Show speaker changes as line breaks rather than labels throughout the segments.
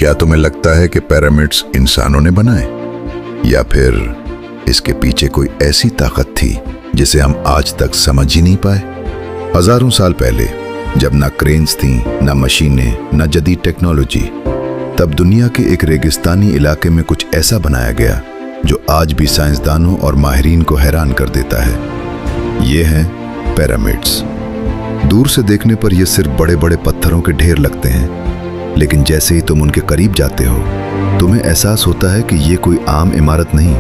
क्या तुम्हें लगता है कि पिरामिड्स इंसानों ने बनाए, या फिर इसके पीछे कोई ऐसी ताकत थी जिसे हम आज तक समझ ही नहीं पाए? हजारों साल पहले जब ना क्रेन्स थी, ना मशीनें, ना जदीद टेक्नोलॉजी, तब दुनिया के एक रेगिस्तानी इलाके में कुछ ऐसा बनाया गया जो आज भी साइंसदानों और माहिरीन को हैरान कर देता है। ये हैं पिरामिड्स। दूर से देखने पर ये सिर्फ बड़े बड़े पत्थरों के ढेर लगते हैं, लेकिन जैसे ही तुम उनके करीब जाते हो तुम्हें एहसास होता है कि ये कोई आम इमारत नहीं।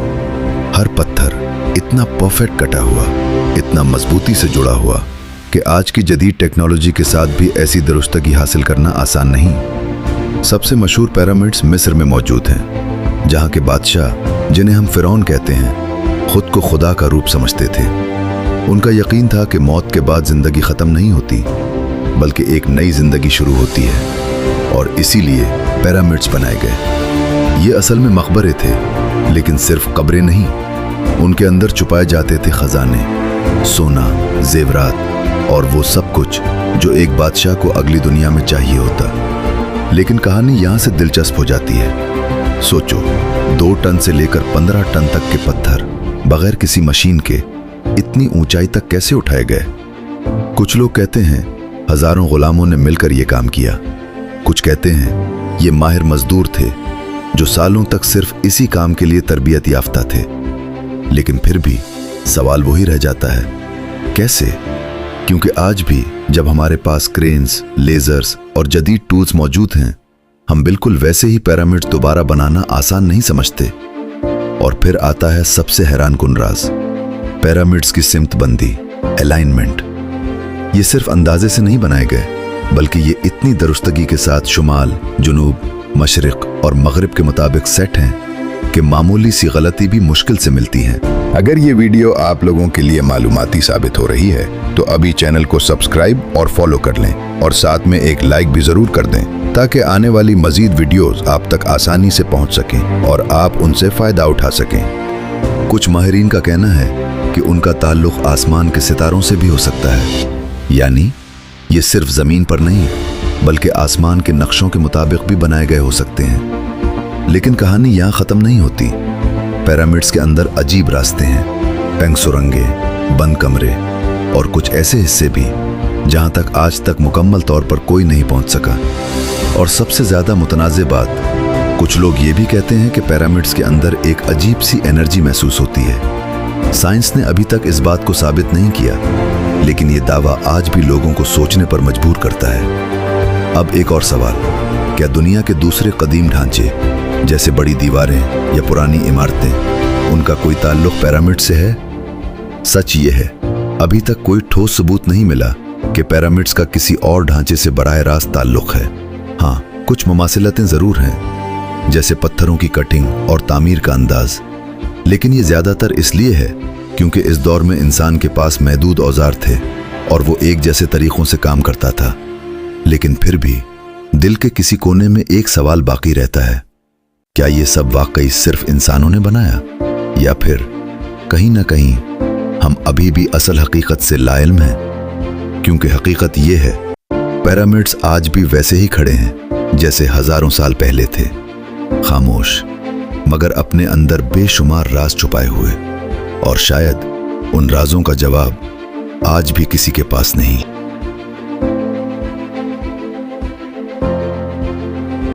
हर पत्थर इतना परफेक्ट कटा हुआ, इतना मजबूती से जुड़ा हुआ कि आज की जदीद टेक्नोलॉजी के साथ भी ऐसी दुरुस्तगी हासिल करना आसान नहीं। सबसे मशहूर पिरामिड्स मिस्र में मौजूद हैं, जहाँ के बादशाह, जिन्हें हम फिरौन कहते हैं, खुद को खुदा का रूप समझते थे। उनका यकीन था कि मौत के बाद जिंदगी खत्म नहीं होती, बल्कि एक नई जिंदगी शुरू होती है, और इसीलिए पिरामिड्स बनाए गए। ये असल में मकबरे थे, लेकिन सिर्फ कब्रें नहीं, उनके अंदर छुपाए जाते थे खजाने, सोना, जेवरात और वो सब कुछ जो एक बादशाह को अगली दुनिया में चाहिए होता। लेकिन कहानी यहाँ से दिलचस्प हो जाती है। सोचो, 2 टन से लेकर 15 टन तक के पत्थर बगैर किसी मशीन के इतनी ऊंचाई तक कैसे उठाए गए? कुछ लोग कहते हैं हजारों गुलामों ने मिलकर यह काम किया। कुछ कहते हैं ये माहिर मजदूर थे जो सालों तक सिर्फ इसी काम के लिए तरबियत याफ्ता थे। लेकिन फिर भी सवाल वही रह जाता है, कैसे? क्योंकि आज भी जब हमारे पास क्रेन्स, लेजर्स और जदीद टूल्स मौजूद हैं, हम बिल्कुल वैसे ही पिरामिड दोबारा बनाना आसान नहीं समझते। और फिर आता है सबसे हैरानकुन राज, पिरामिड्स की सिमतबंदी, अलाइनमेंट। ये सिर्फ अंदाजे से नहीं बनाए गए, बल्कि ये इतनी दुरुस्तगी के साथ शुमाल, जुनूब, मशरिक और मगरिब के मुताबिक सेट हैं कि मामूली सी गलती भी मुश्किल से मिलती है। अगर ये वीडियो आप लोगों के लिए मालूमाती साबित हो रही है तो अभी चैनल को सब्सक्राइब और फॉलो कर लें, और साथ में एक लाइक भी जरूर कर दें, ताकि आने वाली मजीद वीडियोस आप तक आसानी से पहुंच सकें और आप उनसे फायदा उठा सकें। कुछ माहिरीन का कहना है कि उनका ताल्लुक आसमान के सितारों से भी हो सकता है, यानी ये सिर्फ जमीन पर नहीं बल्कि आसमान के नक्शों के मुताबिक भी बनाए गए हो सकते हैं। लेकिन कहानी यहाँ खत्म नहीं होती। पिरामिड्स के अंदर अजीब रास्ते हैं, तंग सुरंगें, बंद कमरे और कुछ ऐसे हिस्से भी जहाँ तक आज तक मुकम्मल तौर पर कोई नहीं पहुँच सका। और सबसे ज्यादा मुतनाज़े बात, कुछ लोग ये भी कहते हैं कि पिरामिड्स के अंदर एक अजीब सी एनर्जी महसूस होती है। साइंस ने अभी तक इस बात को साबित नहीं किया, लेकिन ये दावा आज भी लोगों को सोचने पर मजबूर करता है। अब एक और सवाल, क्या दुनिया के दूसरे कदीम ढांचे जैसे बड़ी दीवारें या पुरानी इमारतें, उनका कोई ताल्लुक पिरामिड से है? सच ये है, अभी तक कोई ठोस सबूत नहीं मिला कि पिरामिड्स का किसी और ढांचे से बराह रास्त ताल्लुक है। हाँ, कुछ मुमासिलतें जरूर हैं, जैसे पत्थरों की कटिंग और तामीर का अंदाज, लेकिन ये ज्यादातर इसलिए है क्योंकि इस दौर में इंसान के पास महदूद औजार थे और वो एक जैसे तरीकों से काम करता था। लेकिन फिर भी दिल के किसी कोने में एक सवाल बाकी रहता है, क्या ये सब वाकई सिर्फ इंसानों ने बनाया, या फिर कहीं ना कहीं हम अभी भी असल हकीकत से लाइल्म हैं? क्योंकि हकीकत ये है, पिरामिड्स आज भी वैसे ही खड़े हैं जैसे हजारों साल पहले थे, खामोश मगर अपने अंदर बेशुमार राज छुपाए हुए। और शायद उन राजों का जवाब आज भी किसी के पास नहीं।